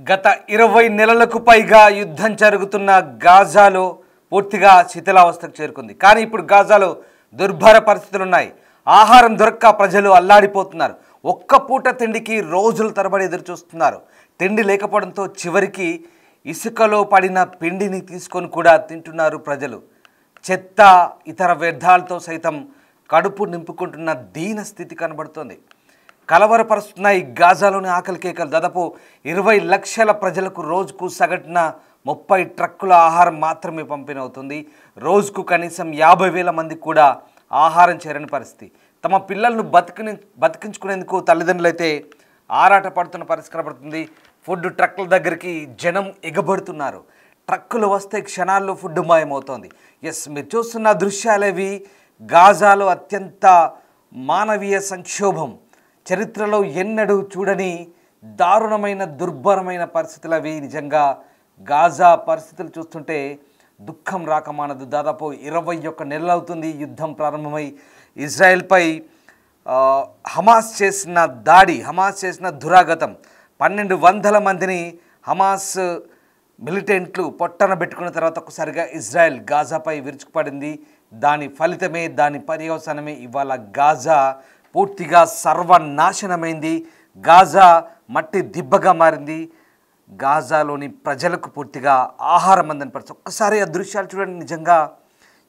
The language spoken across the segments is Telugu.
గత 20 నెలలకు పైగా యుద్ధం జరుగుతున్న గాజాలో పూర్తిగా శిథిలావస్థకు చేరుకుంది. కానీ ఇప్పుడు గాజాలో దుర్భర పరిస్థితులు ఉన్నాయి. ఆహారం దొరక్క ప్రజలు అల్లాడిపోతున్నారు. ఒక్క పూట తిండికి రోజుల తరబడి ఎదురు చూస్తున్నారు. తిండి లేకపోవడంతో చివరికి ఇసుకలో పడిన పిండిని తీసుకొని కూడా తింటున్నారు ప్రజలు. చెత్త ఇతర వ్యర్థాలతో సైతం కడుపు నింపుకుంటున్న దీన స్థితి కనబడుతోంది. కలవరపరుస్తున్నాయి గాజాలోని ఆకలి కేకలు. దాదాపు 20 లక్షల ప్రజలకు రోజుకు సగటున 30 ట్రక్కుల ఆహారం మాత్రమే పంపిణవుతుంది. రోజుకు కనీసం 50,000 మందికి కూడా ఆహారం చేరని పరిస్థితి. తమ పిల్లలను బతికించుకునేందుకు తల్లిదండ్రులైతే ఆరాట పడుతున్న పరిస్థితి కనబడుతుంది. ఫుడ్ ట్రక్కుల దగ్గరికి జనం ఎగబడుతున్నారు. ట్రక్కులు వస్తే క్షణాల్లో ఫుడ్ మాయమవుతోంది. మీరు చూస్తున్న దృశ్యాలేవి గాజాలో అత్యంత మానవీయ సంక్షోభం. చరిత్రలో ఎన్నడూ చూడని దారుణమైన దుర్భరమైన పరిస్థితులు అవి. నిజంగా గాజా పరిస్థితులు చూస్తుంటే దుఃఖం రాకమానదు. దాదాపు 21 నెలలు అవుతుంది యుద్ధం ప్రారంభమై. ఇజ్రాయెల్పై హమాస్ చేసిన దాడి, హమాస్ చేసిన దురాగతం, 1200 మందిని హమాస్ మిలిటెంట్లు పొట్టన పెట్టుకున్న తర్వాత ఒక్కసారిగా ఇజ్రాయెల్ గాజాపై విరుచుకుపడింది. దాని ఫలితమే, దాని పర్యవసానమే ఇవాళ గాజా పూర్తిగా సర్వనాశనమైంది. గాజా మట్టి దిబ్బగా మారింది. గాజాలోని ప్రజలకు పూర్తిగా ఆహారం అందని పరిస్థితి. ఒక్కసారి ఆ దృశ్యాలు చూడండి. నిజంగా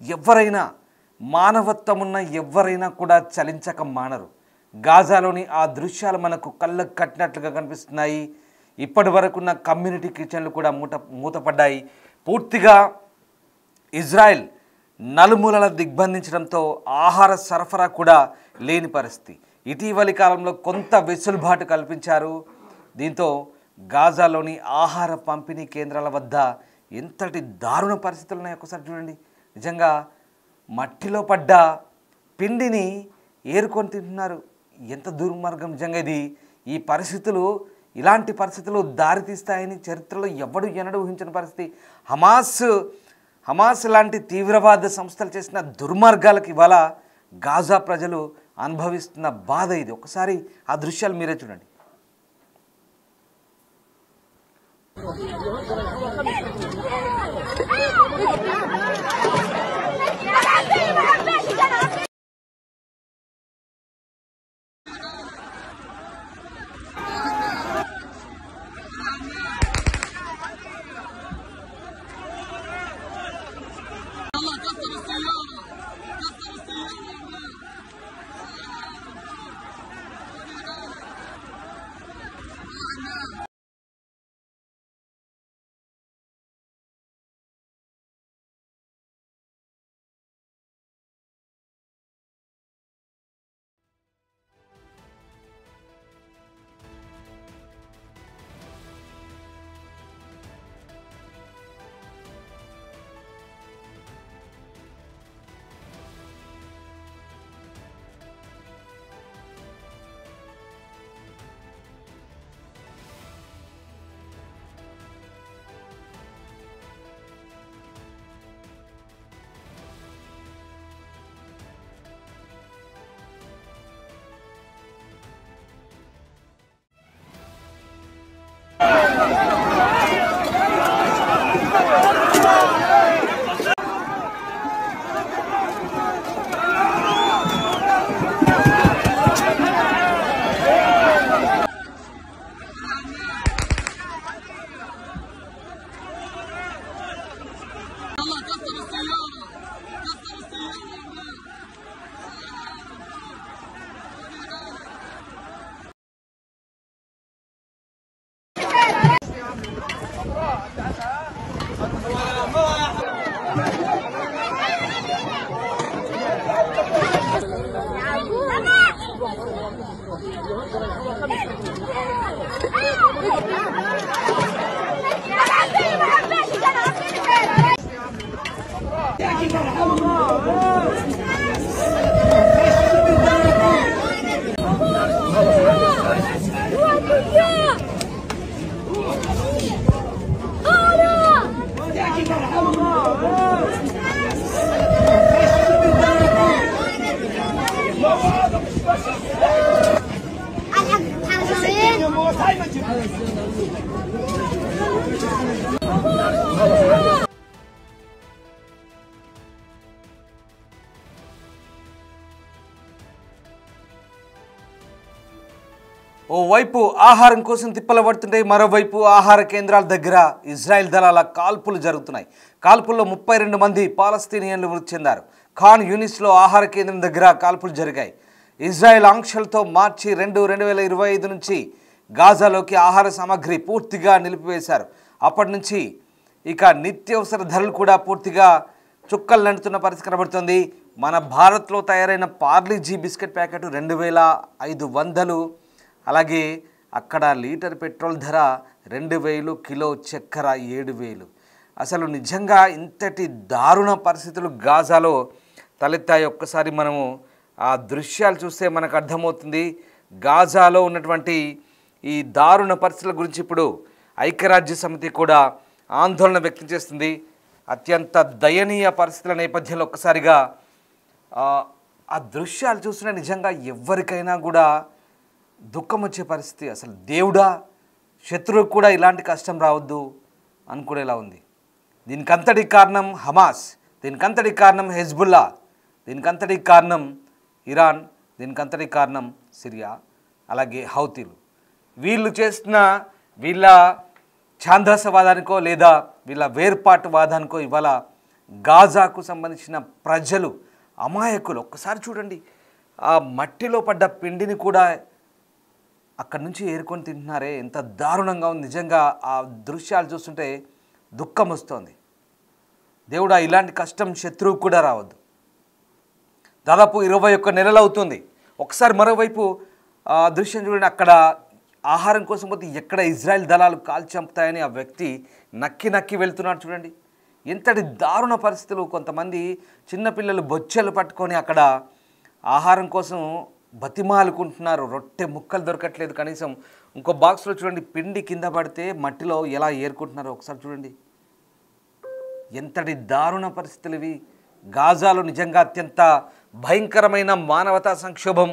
ఎవరైనా, మానవత్వం ఉన్న ఎవరైనా కూడా చలించక మానరు. గాజాలోని ఆ దృశ్యాలు మనకు కళ్ళకు కట్టినట్లుగా కనిపిస్తున్నాయి. ఇప్పటి వరకున్న కమ్యూనిటీ కిచెన్లు కూడా మూతపడ్డాయి. పూర్తిగా ఇజ్రాయెల్ నలుమూలల దిగ్బంధించడంతో ఆహార సరఫరా కూడా లేని పరిస్థితి. ఇటీవలి కాలంలో కొంత వెసులుబాటు కల్పించారు. దీంతో గాజాలోని ఆహార పంపిణీ కేంద్రాల వద్ద ఎంతటి దారుణ పరిస్థితులు ఉన్నాయో ఒకసారి చూడండి. నిజంగా మట్టిలో పడ్డ పిండిని ఏరుకొని తింటున్నారు. ఎంత దుర్మార్గం నిజంగా ఇది. ఈ పరిస్థితులు, ఇలాంటి పరిస్థితులు దారితీస్తాయని చరిత్రలో ఎవడు ఎన్నడూ ఊహించిన పరిస్థితి. హమాస్ లాంటి తీవ్రవాద సంస్థలు చేసిన దుర్మార్గాలకు ఇవాళ గాజా ప్రజలు అనుభవిస్తున్న బాధ ఇది. ఒకసారి ఆ దృశ్యాలు మీరే చూడండి. ఓవైపు ఆహారం కోసం తిప్పలు పడుతుంటే మరోవైపు ఆహార కేంద్రాల దగ్గర ఇజ్రాయెల్ దళాల కాల్పులు జరుగుతున్నాయి. కాల్పుల్లో 32 మంది పాలస్తీనియన్లు మృతి చెందారు. ఖాన్ యూనిస్లో ఆహార కేంద్రం దగ్గర కాల్పులు జరిగాయి. ఇజ్రాయెల్ ఆంక్షలతో మార్చి 2, 2025 నుంచి గాజాలోకి ఆహార సామాగ్రి పూర్తిగా నిలిపివేశారు. అప్పటి నుంచి ఇక నిత్యావసర ధరలు కూడా పూర్తిగా చుక్కలు నంటున్న పరిస్థితి కనబడుతుంది. మన భారత్లో తయారైన పార్లీజీ బిస్కెట్ ప్యాకెట్ 2500, అలాగే అక్కడ లీటర్ పెట్రోల్ ధర 2000, కిలో చక్కెర 7000. అసలు నిజంగా ఇంతటి దారుణ పరిస్థితులు గాజాలో తలెత్తాయి. ఒక్కసారి మనము ఆ దృశ్యాలు చూస్తే మనకు అర్థమవుతుంది. గాజాలో ఉన్నటువంటి ఈ దారుణ పరిస్థితుల గురించి ఇప్పుడు ఐక్యరాజ్య సమితి కూడా ఆందోళన వ్యక్తం చేస్తుంది. అత్యంత దయనీయ పరిస్థితుల నేపథ్యంలో ఒక్కసారిగా ఆ దృశ్యాలు చూసిన నిజంగా ఎవరికైనా కూడా దుఃఖం వచ్చే పరిస్థితి. అసలు దేవుడా, శత్రువుకు కూడా ఇలాంటి కష్టం రావద్దు అనుకునేలా ఉంది. దీనికంతటి కారణం హమాస్, దీనికంతటి కారణం హెజ్బుల్లా, దీనికంతటి కారణం ఇరాన్, దీనికంతటి కారణం సిరియా, అలాగే హౌతీలు. వీళ్ళు చేస్తున్న వీళ్ళ ఛాందసవాదానికో లేదా వీళ్ళ వేర్పాటువాదానికో ఇవాళ గాజాకు సంబంధించిన ప్రజలు అమాయకులు. ఒక్కసారి చూడండి, ఆ మట్టిలో పడ్డ పిండిని కూడా అక్కడి నుంచి ఏరుకొని తింటున్నారే, ఎంత దారుణంగా ఉంది. నిజంగా ఆ దృశ్యాలు చూస్తుంటే దుఃఖం వస్తుంది. దేవుడా, ఇలాంటి కష్టం శత్రువుకు కూడా రావద్దు. దాదాపు 21 నెలలు అవుతుంది. ఒకసారి మరోవైపు దృశ్యం చూడండి, అక్కడ ఆహారం కోసం పోతే ఎక్కడ ఇజ్రాయెల్ దళాలు కాల్చి చంపుతాయని ఆ వ్యక్తి నక్కి నక్కి వెళ్తున్నాడు. చూడండి ఎంతటి దారుణ పరిస్థితులు. కొంతమంది చిన్నపిల్లలు బొచ్చెలు పట్టుకొని అక్కడ ఆహారం కోసం బతిమాలుకుంటున్నారు. రొట్టె ముక్కలు దొరకట్లేదు. కనీసం ఇంకో బాక్స్లో చూడండి, పిండి కింద పడితే మట్టిలో ఎలా ఏరుకుంటున్నారో ఒకసారి చూడండి. ఎంతటి దారుణ పరిస్థితులు ఇవి. గాజాలో నిజంగా అత్యంత భయంకరమైన మానవతా సంక్షోభం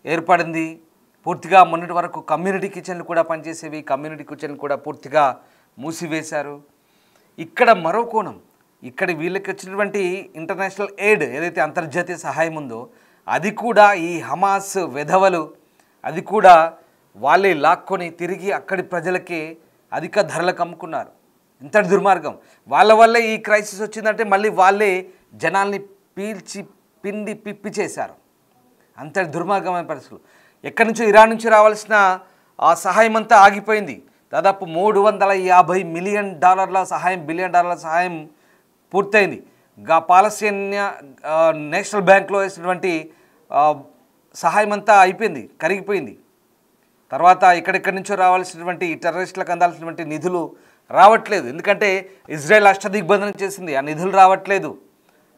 ఏర్పడింది. పూర్తిగా మొన్నటి వరకు కమ్యూనిటీ కిచెన్లు కూడా పనిచేసేవి, కమ్యూనిటీ కిచెన్లు కూడా పూర్తిగా మూసివేశారు. ఇక్కడ మరో కోణం, ఇక్కడ వీళ్ళకి వచ్చినటువంటి ఇంటర్నేషనల్ ఎయిడ్ ఏదైతే అంతర్జాతీయ సహాయం ఉందో అది కూడా ఈ హమాస్ వెధవలు అది కూడా వాళ్ళే లాక్కొని తిరిగి అక్కడి ప్రజలకే అధిక ధరలకు అమ్ముకున్నారు. ఇంతటి దుర్మార్గం. వాళ్ళ వల్లే ఈ క్రైసిస్ వచ్చిందంటే మళ్ళీ వాళ్ళే జనాల్ని పీల్చి పిండి పిప్పి చేశారు. అంతటి దుర్మార్గమైన పరిస్థితులు. ఎక్కడి నుంచో ఇరాన్ నుంచి రావాల్సిన ఆ సహాయం అంతా ఆగిపోయింది. దాదాపు $350 మిలియన్ సహాయం, బిలియన్ డాలర్ల సహాయం పూర్తయింది. పాలస్తీనియన్ నేషనల్ బ్యాంక్లో వేసినటువంటి సహాయం అంతా అయిపోయింది, కరిగిపోయింది. తర్వాత ఎక్కడెక్కడి నుంచో రావాల్సినటువంటి టెర్రరిస్టులకు అందాల్సినటువంటి నిధులు రావట్లేదు. ఎందుకంటే ఇజ్రాయెల్ అష్టదిగ్బంధనం చేసింది. ఆ నిధులు రావట్లేదు,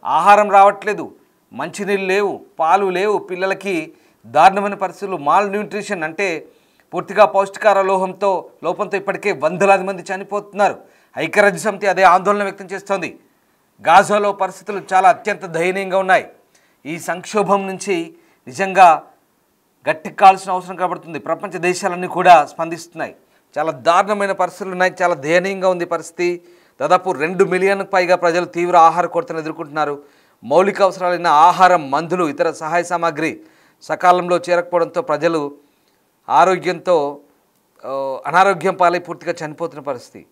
ఆహారం రావట్లేదు, మంచినీళ్ళు లేవు, పాలు లేవు, పిల్లలకి దారుణమైన పరిస్థితులు, మాల్ న్యూట్రిషన్ అంటే పూర్తిగా పౌష్టికార లోపంతో ఇప్పటికే వందలాది మంది చనిపోతున్నారు. ఐక్యరాజ్య సమితి అదే ఆందోళన వ్యక్తం చేస్తోంది. గాజాలో పరిస్థితులు చాలా అత్యంత దయనీయంగా ఉన్నాయి. ఈ సంక్షోభం నుంచి నిజంగా గట్టెక్కాల్సిన అవసరం కనబడుతుంది. ప్రపంచ దేశాలన్నీ కూడా స్పందిస్తున్నాయి. చాలా దారుణమైన పరిస్థితులు ఉన్నాయి. చాలా దయనీయంగా ఉంది పరిస్థితి. దాదాపు 2 మిలియన్కు పైగా ప్రజలు తీవ్ర ఆహార కొరతను ఎదుర్కొంటున్నారు. మౌలిక అవసరాలైన ఆహారం, మందులు, ఇతర సహాయ సామాగ్రి సకాలంలో చేరకపోవడంతో ప్రజలు అనారోగ్యం పాలై పూర్తిగా చనిపోతున్న పరిస్థితి.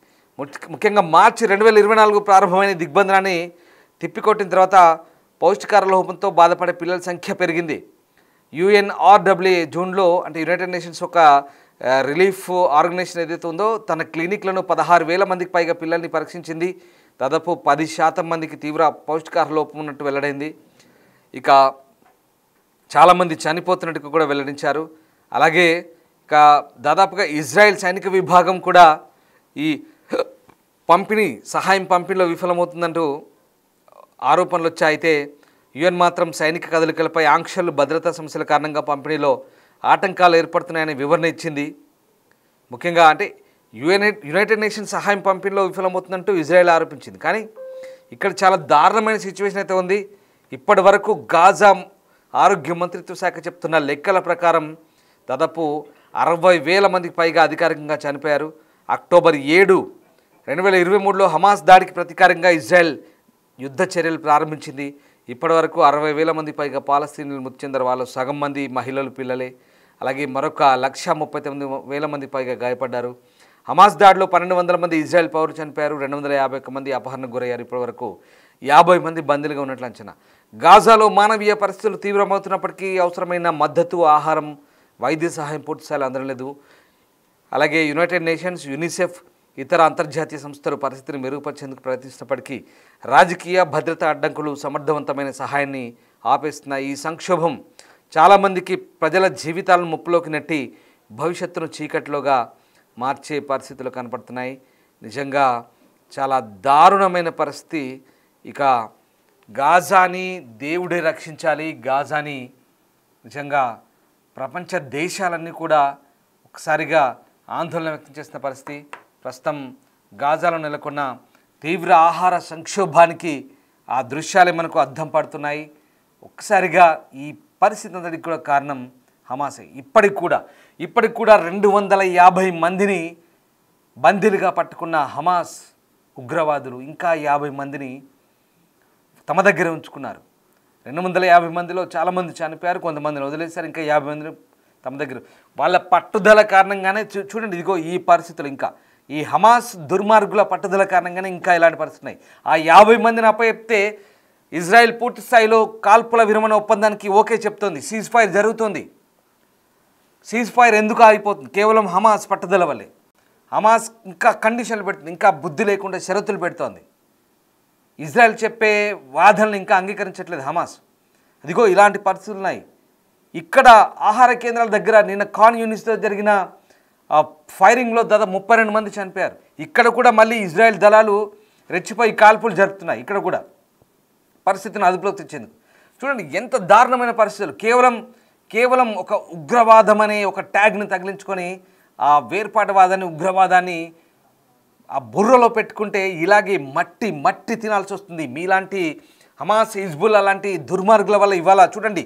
ముఖ్యంగా మార్చి 2024 ప్రారంభమైన దిగ్బంధనాన్ని తిప్పికొట్టిన తర్వాత పౌష్టికార లోపంతో బాధపడే పిల్లల సంఖ్య పెరిగింది. UNRWA జూన్లో, అంటే యునైటెడ్ నేషన్స్ ఒక రిలీఫ్ ఆర్గనైజేషన్ ఏదైతే ఉందో, తన క్లినిక్లను 16,000 మందికి పైగా పిల్లల్ని పరీక్షించింది. దాదాపు 10% మందికి తీవ్ర పౌష్టికార లోపం ఉన్నట్టు వెల్లడైంది. ఇక చాలామంది చనిపోతున్నట్టు కూడా వెల్లడించారు. అలాగే ఇక దాదాపుగా ఇజ్రాయెల్ సైనిక విభాగం కూడా ఈ సహాయం పంపిణీలో విఫలమవుతుందంటూ ఆరోపణలు వచ్చాయి. అయితే UN మాత్రం సైనిక కదలికలపై ఆంక్షలు, భద్రతా సమస్యల కారణంగా పంపిణీలో ఆటంకాలు ఏర్పడుతున్నాయని వివరణ ఇచ్చింది. ముఖ్యంగా అంటే యునైటెడ్ నేషన్స్ సహాయం పంపిణీలో విఫలమవుతుందంటూ ఇజ్రాయెల్ ఆరోపించింది. కానీ ఇక్కడ చాలా దారుణమైన సిచ్యువేషన్ అయితే ఉంది. ఇప్పటి వరకు గాజా ఆరోగ్య మంత్రిత్వ శాఖ చెప్తున్న లెక్కల ప్రకారం దాదాపు 60,000 మందికి పైగా అధికారికంగా చనిపోయారు. అక్టోబర్ 7, 2023లో హమాస్ దాడికి ప్రతీకారంగా ఇజ్రాయెల్ యుద్ధ చర్యలు ప్రారంభించింది. ఇప్పటి వరకు 60,000 మంది పైగా పాలస్తీనియన్లు మృతి చెందారు. వాళ్ళు సగం మంది మహిళలు, పిల్లలే. అలాగే మరొక 1,39,000 మంది పైగా గాయపడ్డారు. హమాస్ దాడిలో 1,200 మంది ఇజ్రాయెల్ పౌరులు చనిపోయారు. 251 మంది అపహరణకు గురయ్యారు. ఇప్పటివరకు 50 మంది బందీలుగా ఉన్నట్లు అంచనా. గాజాలో మానవీయ పరిస్థితులు తీవ్రమవుతున్నప్పటికీ అవసరమైన మద్దతు, ఆహారం, వైద్య సహాయం పూర్తిస్థాయిలో అందలేదు. అలాగే యునైటెడ్ నేషన్స్, యునిసెఫ్, ఇతర అంతర్జాతీయ సంస్థలు పరిస్థితిని మెరుగుపరిచేందుకు ప్రయత్నిస్తున్నప్పటికీ రాజకీయ భద్రతా అడ్డంకులు సమర్థవంతమైన సహాయాన్ని ఆపేస్తున్నాయి. ఈ సంక్షోభం చాలామందికి ప్రజల జీవితాలను ముప్పులోకి నెట్టి భవిష్యత్తును చీకటిలోగా మార్చే పరిస్థితులు కనపడుతున్నాయి. నిజంగా చాలా దారుణమైన పరిస్థితి. ఇక గాజాని దేవుడే రక్షించాలి. గాజాని నిజంగా ప్రపంచ దేశాలన్నీ కూడా ఒకసారిగా ఆందోళన వ్యక్తం చేస్తున్న పరిస్థితి. ప్రస్తుతం గాజాలో నెలకొన్న తీవ్ర ఆహార సంక్షోభానికి ఆ దృశ్యాలే మనకు అద్దం పడుతున్నాయి. ఒక్కసారిగా ఈ పరిస్థితి అంతటికి కూడా కారణం హమాసే. ఇప్పటికి కూడా 250 మందిని బందీలుగా పట్టుకున్న హమాస్ ఉగ్రవాదులు ఇంకా 50 మందిని తమ దగ్గర ఉంచుకున్నారు. 250 మందిలో చాలామంది చనిపోయారు, కొంతమందిని వదిలేశారు, ఇంకా 50 మందిని తమ దగ్గర. వాళ్ళ పట్టుదల కారణంగానే చూడండి, ఇదిగో ఈ పరిస్థితులు, ఇంకా ఈ హమాస్ దుర్మార్గుల పట్టుదల కారణంగానే ఇంకా ఇలాంటి పరిస్థితులు ఉన్నాయి. ఆ 50 మందిని అప్పచెప్తే ఇజ్రాయెల్ పూర్తి స్థాయిలో కాల్పుల విరమణ ఒప్పందానికి ఓకే చెప్తోంది. సీజ్ ఫైర్ జరుగుతోంది. సీజ్ ఫైర్ ఎందుకు ఆగిపోతుంది? కేవలం హమాస్ పట్టుదల వల్లే. హమాస్ ఇంకా కండిషన్లు పెడుతుంది, ఇంకా బుద్ధి లేకుండా షరతులు పెడుతోంది. ఇజ్రాయెల్ చెప్పే వాదనలు ఇంకా అంగీకరించట్లేదు హమాస్. అదిగో ఇలాంటి పరిస్థితులు ఉన్నాయి. ఇక్కడ ఆహార కేంద్రాల దగ్గర నిన్న ఖాన్ యూనిస్తో జరిగిన ఫైరింగ్లో దాదాపు 32 మంది చనిపోయారు. ఇక్కడ కూడా మళ్ళీ ఇజ్రాయెల్ దళాలు రెచ్చిపోయి కాల్పులు జరుపుతున్నాయి. ఇక్కడ కూడా పరిస్థితిని అదుపులోకి తెచ్చేందుకు చూడండి ఎంత దారుణమైన పరిస్థితులు. కేవలం ఒక ఉగ్రవాదం అనే ఒక ట్యాగ్ని తగిలించుకొని ఆ వేర్పాటువాదాన్ని, ఉగ్రవాదాన్ని ఆ బుర్రలో పెట్టుకుంటే ఇలాగే మట్టి తినాల్సి వస్తుంది. మీలాంటి హమాస్, హిజ్బుల్లా లాంటి దుర్మార్గుల వల్ల ఇవాళ చూడండి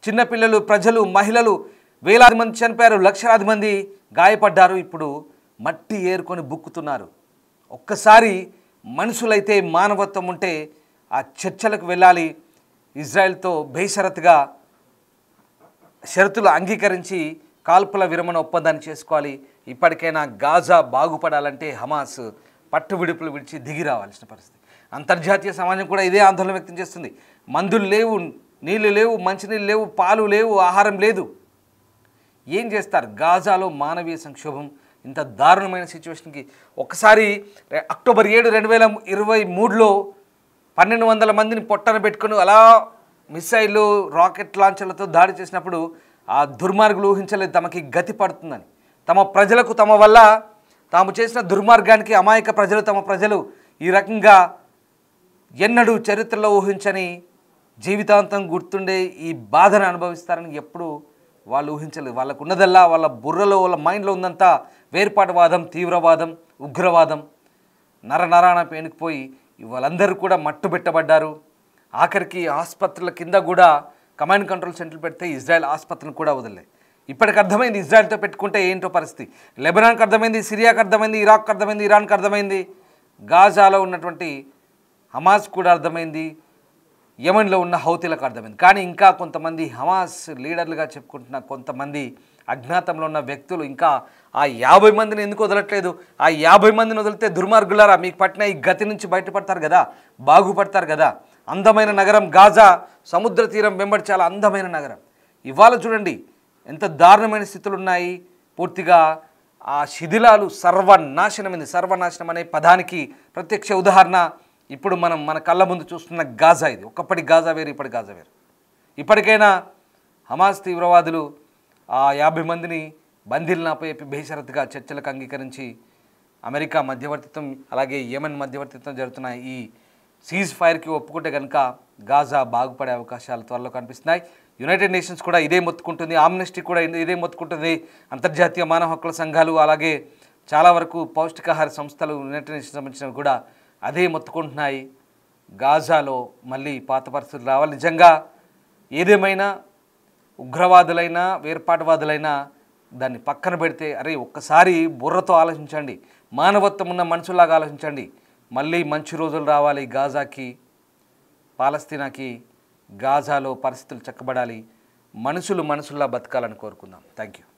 చిన్నపిల్లలు, ప్రజలు, మహిళలు వేలాది మంది చనిపోయారు, లక్షలాది మంది గాయపడ్డారు. ఇప్పుడు మట్టి ఏరుకొని బుక్కుతున్నారు. ఒక్కసారి మనుషులైతే, మానవత్వం ఉంటే ఆ చర్చలకు వెళ్ళాలి. ఇజ్రాయెల్తో బేషరతుగా షరతులు అంగీకరించి కాల్పుల విరమణ ఒప్పందాన్ని చేసుకోవాలి. ఇప్పటికైనా గాజా బాగుపడాలంటే హమాస్ పట్టు విడుపులు విడిచి దిగి రావాల్సిన పరిస్థితి. అంతర్జాతీయ సమాజం కూడా ఇదే ఆందోళన వ్యక్తం చేస్తుంది. మందులు లేవు, నీళ్లు లేవు, మంచినీళ్ళు లేవు, పాలు లేవు, ఆహారం లేదు. ఏం చేస్తారు? గాజాలో మానవీయ సంక్షోభం ఇంత దారుణమైన సిచ్యువేషన్కి ఒకసారి అక్టోబర్ 7, 2023లో 1,200 మందిని పొట్టన పెట్టుకుని అలా మిసైళ్ళు, రాకెట్ లాంచర్లతో దాడి చేసినప్పుడు ఆ దుర్మార్గులు ఊహించలేదు తమకి గతి పడుతుందని. తమ ప్రజలకు, తమ వల్ల తాము చేసిన దుర్మార్గానికి అమాయక ప్రజలు ఈ రకంగా ఎన్నడూ చరిత్రలో ఊహించని జీవితాంతం గుర్తుండే ఈ బాధను అనుభవిస్తారని ఎప్పుడు వాళ్ళు ఊహించలేదు. వాళ్ళకు ఉన్నదల్లా వాళ్ళ బుర్రలో, వాళ్ళ మైండ్లో ఉందంతా వేర్పాటువాదం, తీవ్రవాదం, ఉగ్రవాదం. నరాన పేనుకుపోయి వాళ్ళందరూ కూడా మట్టుబెట్టబడ్డారు. ఆఖరికి ఆసుపత్రుల కింద కూడా కమాండ్ కంట్రోల్ సెంటర్లు పెడితే ఇజ్రాయెల్ ఆసుపత్రులను కూడా వదిలే. ఇప్పటికి అర్థమైంది ఇజ్రాయెల్తో పెట్టుకుంటే ఏంటో పరిస్థితి. లెబనాన్కి అర్థమైంది, సిరియాకి అర్థమైంది, ఇరాక్కి అర్థమైంది, ఇరాన్కి అర్థమైంది, గాజాలో ఉన్నటువంటి హమాస్ కూడా అర్థమైంది, యెమెన్లో ఉన్న హౌతీలకు అర్థమైంది. కానీ ఇంకా కొంతమంది హమాస్ లీడర్లుగా చెప్పుకుంటున్న కొంతమంది అజ్ఞాతంలో ఉన్న వ్యక్తులు ఇంకా ఆ 50 మందిని ఎందుకు వదలట్లేదు? ఆ 50 మందిని వదిలితే దుర్మార్గులారా మీకు పట్టిన ఈ గతి నుంచి బయటపడతారు కదా, బాగుపడతారు కదా. అందమైన నగరం గాజా, సముద్ర తీరం వెంబడి చాలా అందమైన నగరం. ఇవాళ చూడండి ఎంత దారుణమైన స్థితులు ఉన్నాయి. పూర్తిగా ఆ శిథిలాలు సర్వనాశనం అనే పదానికి ప్రత్యక్ష ఉదాహరణ ఇప్పుడు మన కళ్ళ ముందు చూస్తున్న గాజా. ఇది ఒకప్పటి గాజా వేరు, ఇప్పటి గాజా వేరు. ఇప్పటికైనా హమాస్ తీవ్రవాదులు ఆ 50 మందిని బందీలను అప్పచెప్పి బేషరతుగా చర్చలకు అంగీకరించి అమెరికా మధ్యవర్తిత్వం, అలాగే యెమెన్ మధ్యవర్తిత్వం జరుగుతున్న ఈ సీజ్ ఫైర్కి ఒప్పుకుంటే కనుక గాజా బాగుపడే అవకాశాలు త్వరలో కనిపిస్తున్నాయి. యునైటెడ్ నేషన్స్ కూడా ఇదే మొత్తుకుంటుంది, ఆమ్నెస్టీ కూడా ఇదే మొత్తుకుంటుంది, అంతర్జాతీయ మానవ హక్కుల సంఘాలు, అలాగే చాలా వరకు పౌష్టికాహార సంస్థలు యునైటెడ్ నేషన్స్ సంబంధించినవి కూడా అదే మొత్తుకుంటున్నాయి. గాజాలో మళ్ళీ పాత పరిస్థితులు రావాలి. నిజంగా ఏదేమైనా ఉగ్రవాదులైనా, వేర్పాటువాదులైనా దాన్ని పక్కన పెడితే అరే ఒక్కసారి బుర్రతో ఆలోచించండి, మానవత్వం ఉన్న మనుషుల్లాగా ఆలోచించండి. మళ్ళీ మంచి రోజులు రావాలి గాజాకి, పాలస్తీనాకి. గాజాలో పరిస్థితులు చక్కబడాలి. మనుషులు మనుషుల్లా బతకాలని కోరుకుందాం. Thank you.